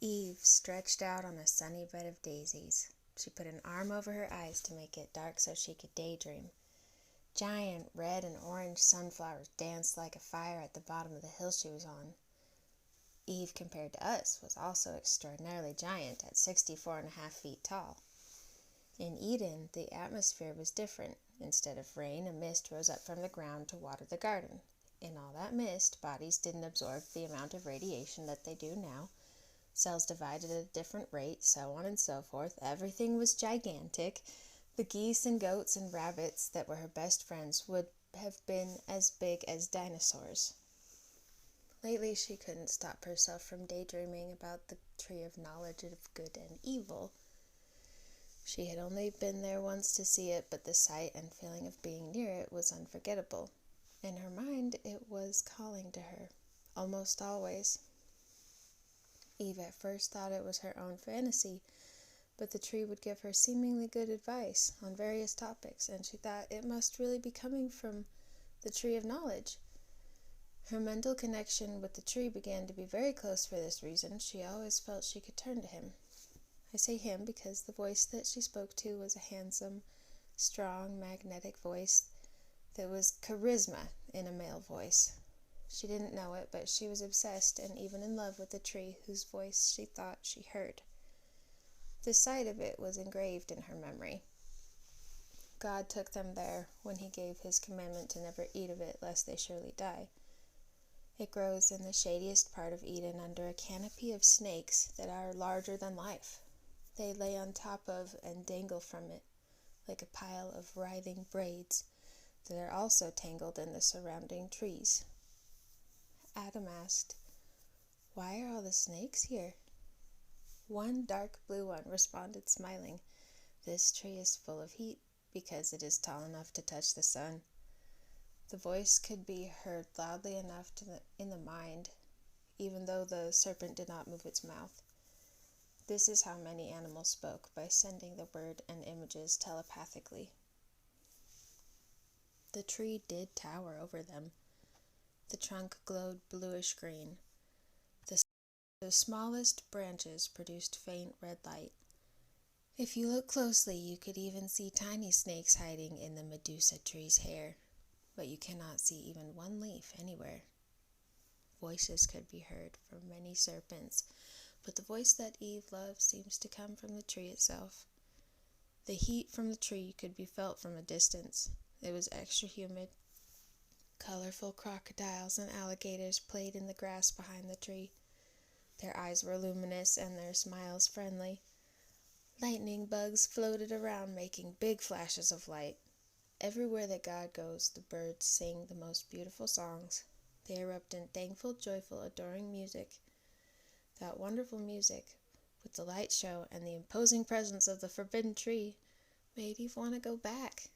Eve stretched out on a sunny bed of daisies. She put an arm over her eyes to make it dark so she could daydream. Giant red and orange sunflowers danced like a fire at the bottom of the hill she was on. Eve, compared to us, was also extraordinarily giant at 64.5 feet tall. In Eden, the atmosphere was different. Instead of rain, a mist rose up from the ground to water the garden. In all that mist, bodies didn't absorb the amount of radiation that they do now. Cells divided at a different rate, so on and so forth. Everything was gigantic. The geese and goats and rabbits that were her best friends would have been as big as dinosaurs. Lately, she couldn't stop herself from daydreaming about the tree of knowledge of good and evil. She had only been there once to see it, but the sight and feeling of being near it was unforgettable. In her mind, it was calling to her, almost always. Eve at first thought it was her own fantasy, but the tree would give her seemingly good advice on various topics, and she thought it must really be coming from the tree of knowledge. Her mental connection with the tree began to be very close for this reason. She always felt she could turn to him. I say him because the voice that she spoke to was a handsome, strong, magnetic voice that was charisma in a male voice. She didn't know it, but she was obsessed and even in love with the tree whose voice she thought she heard. The sight of it was engraved in her memory. God took them there when he gave his commandment to never eat of it, lest they surely die. It grows in the shadiest part of Eden under a canopy of snakes that are larger than life. They lay on top of and dangle from it like a pile of writhing braids that are also tangled in the surrounding trees. Adam asked, "Why are all the snakes here?" One dark blue one responded, smiling, "This tree is full of heat because it is tall enough to touch the sun." The voice could be heard loudly enough in the mind, even though the serpent did not move its mouth. This is how many animals spoke, by sending the word and images telepathically. The tree did tower over them. The trunk glowed bluish green. The smallest branches produced faint red light. If you look closely, you could even see tiny snakes hiding in the Medusa tree's hair, but you cannot see even one leaf anywhere. Voices could be heard from many serpents, but the voice that Eve loved seems to come from the tree itself. The heat from the tree could be felt from a distance. It was extra humid. Colorful crocodiles and alligators played in the grass behind the tree. Their eyes were luminous and their smiles friendly. Lightning bugs floated around, making big flashes of light. Everywhere that God goes, the birds sing the most beautiful songs. They erupt in thankful, joyful, adoring music. That wonderful music, with the light show and the imposing presence of the forbidden tree, made Eve want to go back.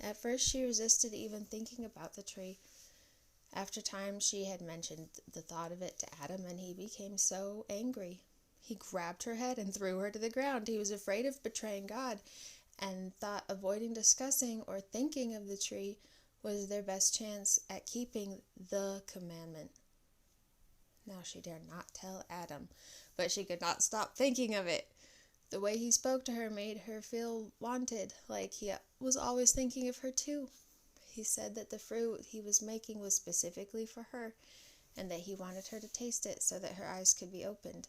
At first she resisted even thinking about the tree. After time she had mentioned the thought of it to Adam, and he became so angry. He grabbed her head and threw her to the ground. He was afraid of betraying God, and thought avoiding discussing or thinking of the tree was their best chance at keeping the commandment. Now she dared not tell Adam, but she could not stop thinking of it. The way he spoke to her made her feel wanted, like he was always thinking of her too. He said that the fruit he was making was specifically for her, and that he wanted her to taste it so that her eyes could be opened.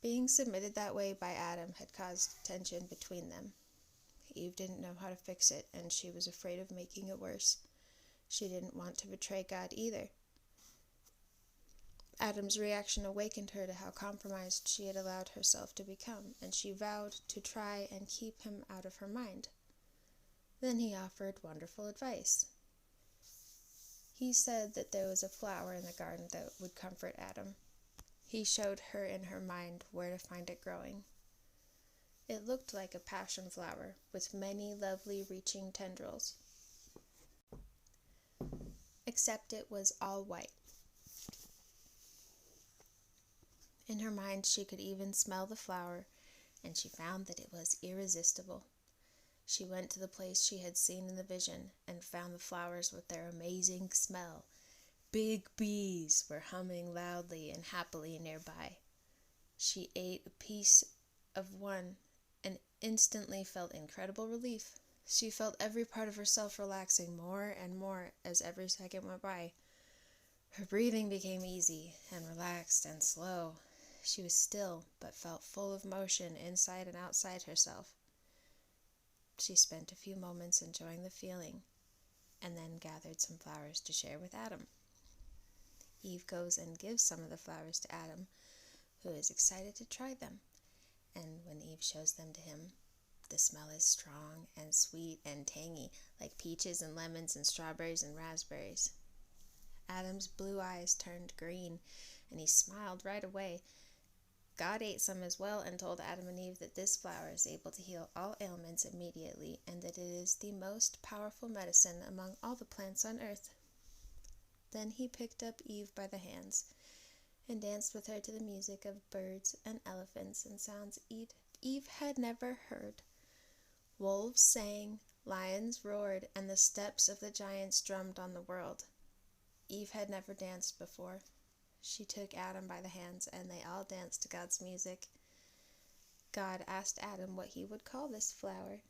Being submitted that way by Adam had caused tension between them. Eve didn't know how to fix it, and she was afraid of making it worse. She didn't want to betray God either. Adam's reaction awakened her to how compromised she had allowed herself to become, and she vowed to try and keep him out of her mind. Then he offered wonderful advice. He said that there was a flower in the garden that would comfort Adam. He showed her in her mind where to find it growing. It looked like a passion flower with many lovely reaching tendrils, except it was all white. In her mind she could even smell the flower, and she found that it was irresistible. She went to the place she had seen in the vision and found the flowers with their amazing smell. Big bees were humming loudly and happily nearby. She ate a piece of one and instantly felt incredible relief. She felt every part of herself relaxing more and more as every second went by. Her breathing became easy and relaxed and slow. She was still, but felt full of motion inside and outside herself. She spent a few moments enjoying the feeling, and then gathered some flowers to share with Adam. Eve goes and gives some of the flowers to Adam, who is excited to try them. And when Eve shows them to him, the smell is strong and sweet and tangy, like peaches and lemons and strawberries and raspberries. Adam's blue eyes turned green, and he smiled right away. God ate some as well and told Adam and Eve that this flower is able to heal all ailments immediately and that it is the most powerful medicine among all the plants on earth. Then he picked up Eve by the hands and danced with her to the music of birds and elephants and sounds Eve had never heard. Wolves sang, lions roared, and the steps of the giants drummed on the world. Eve had never danced before. She took Adam by the hands, and they all danced to God's music. God asked Adam what he would call this flower.